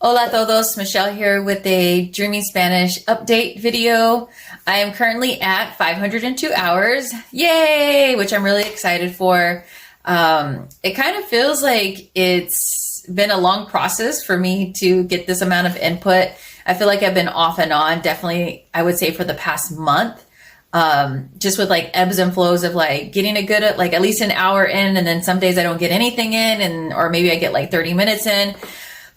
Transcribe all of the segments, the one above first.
Hola a todos, Michelle here with a Dreaming Spanish update video. I am currently at 502 hours, yay, which I'm really excited for. It kind of feels like it's been a long process for me to get this amount of input. I feel like I've been off and on, definitely, I would say for the past month. Just with like ebbs and flows of like getting a good, like at least an hour in, and then some days I don't get anything in, or maybe I get like 30 minutes in.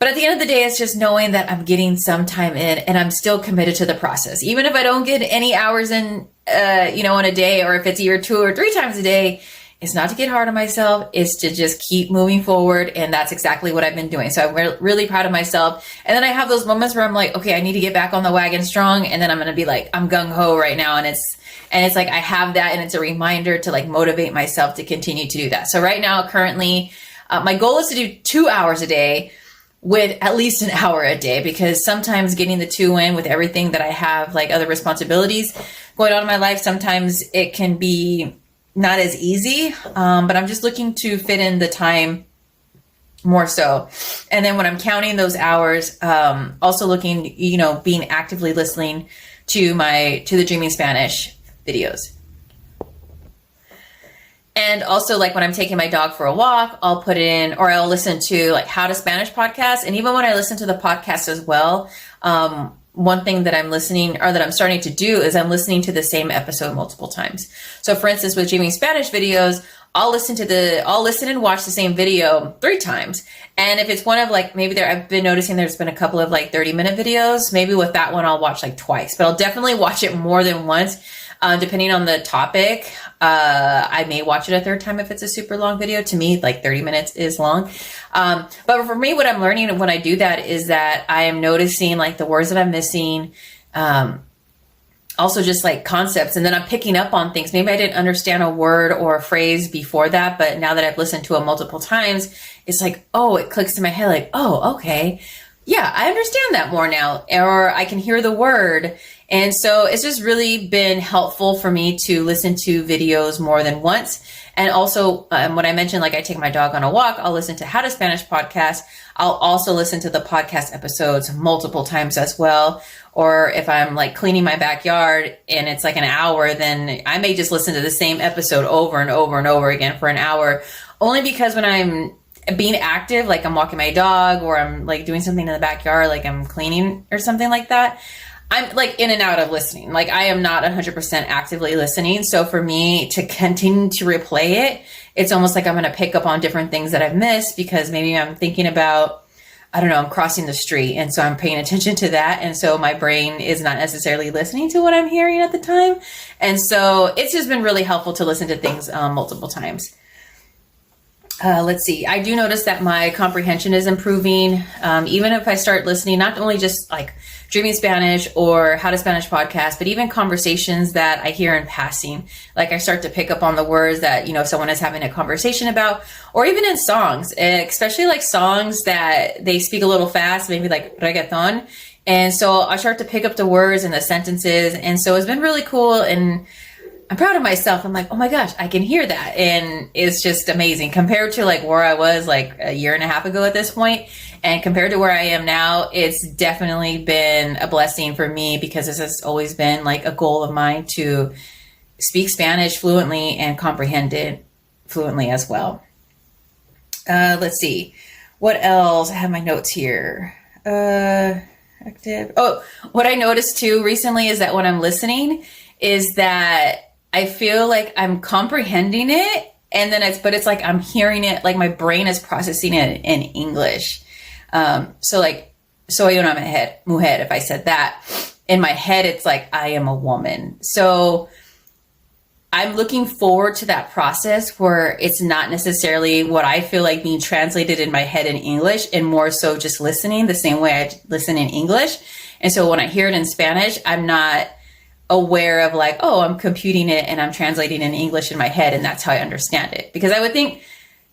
But at the end of the day, it's just knowing that I'm getting some time in and I'm still committed to the process. Even if I don't get any hours in, in a day, or if it's either 2 or 3 times a day, it's not to get hard on myself. It's to just keep moving forward. And that's exactly what I've been doing. So I'm really proud of myself. And then I have those moments where I'm like, okay, I need to get back on the wagon strong. And then I'm going to be like, I'm gung ho right now. And it's like, I have that. And it's a reminder to like motivate myself to continue to do that. So right now, currently, my goal is to do 2 hours a day, with at least an hour a day, because sometimes getting the 2 in with everything that I have, like other responsibilities going on in my life, sometimes it can be not as easy. But I'm just looking to fit in the time more so. And then when I'm counting those hours, also looking, being actively listening to the Dreaming Spanish videos. And also, like when I'm taking my dog for a walk, I'll put in, or I'll listen to like How to Spanish podcast. And even when I listen to the podcast as well, one thing that I'm listening, or that I'm starting to do, is I'm listening to the same episode multiple times. So for instance, with Dreaming Spanish videos, I'll listen and watch the same video 3 times. And if it's one of like, I've been noticing there's been a couple of like 30-minute videos, maybe with that one, I'll watch like twice, but I'll definitely watch it more than once. Depending on the topic, I may watch it a 3rd time if it's a super long video. To me, like 30 minutes is long. But for me, what I'm learning when I do that is that I am noticing like the words that I'm missing, also just like concepts. And then I'm picking up on things. Maybe I didn't understand a word or a phrase before that, but now that I've listened to it multiple times, it's like, oh, it clicks in my head like, oh, okay. Yeah, I understand that more now, or I can hear the word. And so it's just really been helpful for me to listen to videos more than once. And also, when I mentioned, like I take my dog on a walk, I'll listen to How to Spanish podcast. I'll also listen to the podcast episodes multiple times as well. Or if I'm like cleaning my backyard and it's like an hour, then I may just listen to the same episode over and over and over again for an hour, only because when I'm being active, like I'm walking my dog, or I'm like doing something in the backyard, like I'm cleaning or something like that, I'm like in and out of listening. Like I am not 100% actively listening. So for me to continue to replay it, it's almost like I'm going to pick up on different things that I've missed, because maybe I'm thinking about, I don't know, I'm crossing the street. And so I'm paying attention to that. And so my brain is not necessarily listening to what I'm hearing at the time. And so it's just been really helpful to listen to things multiple times. Let's see. I do notice that my comprehension is improving. Even if I start listening, not only just like Dreaming Spanish or How to Spanish podcast, but even conversations that I hear in passing. Like I start to pick up on the words that, someone is having a conversation about, or even in songs, especially like songs that they speak a little fast, maybe like reggaeton. And so I start to pick up the words and the sentences. And so it's been really cool. And I'm proud of myself. I'm like, oh my gosh, I can hear that. And it's just amazing compared to like where I was like a year and a half ago at this point. And compared to where I am now, it's definitely been a blessing for me, because this has always been like a goal of mine to speak Spanish fluently and comprehend it fluently as well. Let's see. What else? I have my notes here. Active. Oh, what I noticed too recently is that when I'm listening is that I feel like I'm comprehending it, and then it's like I'm hearing it, like my brain is processing it in English. So like, soy una mujer, if I said that, in my head, it's like, I am a woman. So I'm looking forward to that process where it's not necessarily what I feel like being translated in my head in English, and more so just listening the same way I listen in English. And so when I hear it in Spanish, I'm not aware of like, oh, I'm computing it and I'm translating in English in my head, and that's how I understand it. Because I would think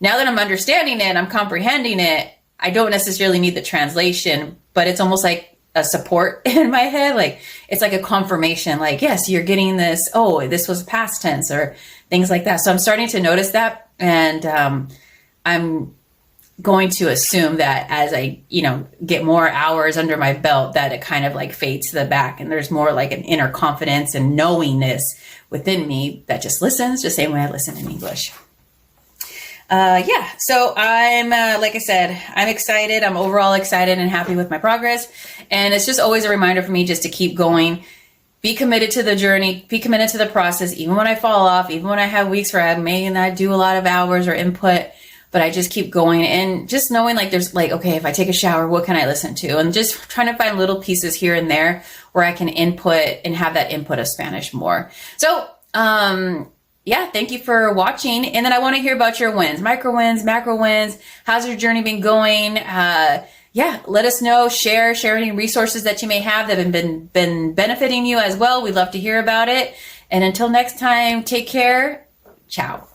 now that I'm understanding it, I'm comprehending it, I don't necessarily need the translation, but it's almost like a support in my head. Like it's like a confirmation, like, yes, you're getting this. Oh, this was past tense, or things like that. So I'm starting to notice that. And I'm going to assume that as I, get more hours under my belt, that it kind of like fades to the back, and there's more like an inner confidence and knowingness within me that just listens the same way I listen in English. So I'm, like I said, I'm excited. I'm overall excited and happy with my progress. And it's just always a reminder for me just to keep going, be committed to the journey, be committed to the process, even when I fall off, even when I have weeks where I may not do a lot of hours or input, but I just keep going, and just knowing like there's like, okay, if I take a shower, what can I listen to? And just trying to find little pieces here and there where I can input and have that input of Spanish more. So, thank you for watching. And then I want to hear about your wins, micro wins, macro wins. How's your journey been going? Let us know, share any resources that you may have that have been benefiting you as well. We'd love to hear about it. And until next time, take care. Ciao.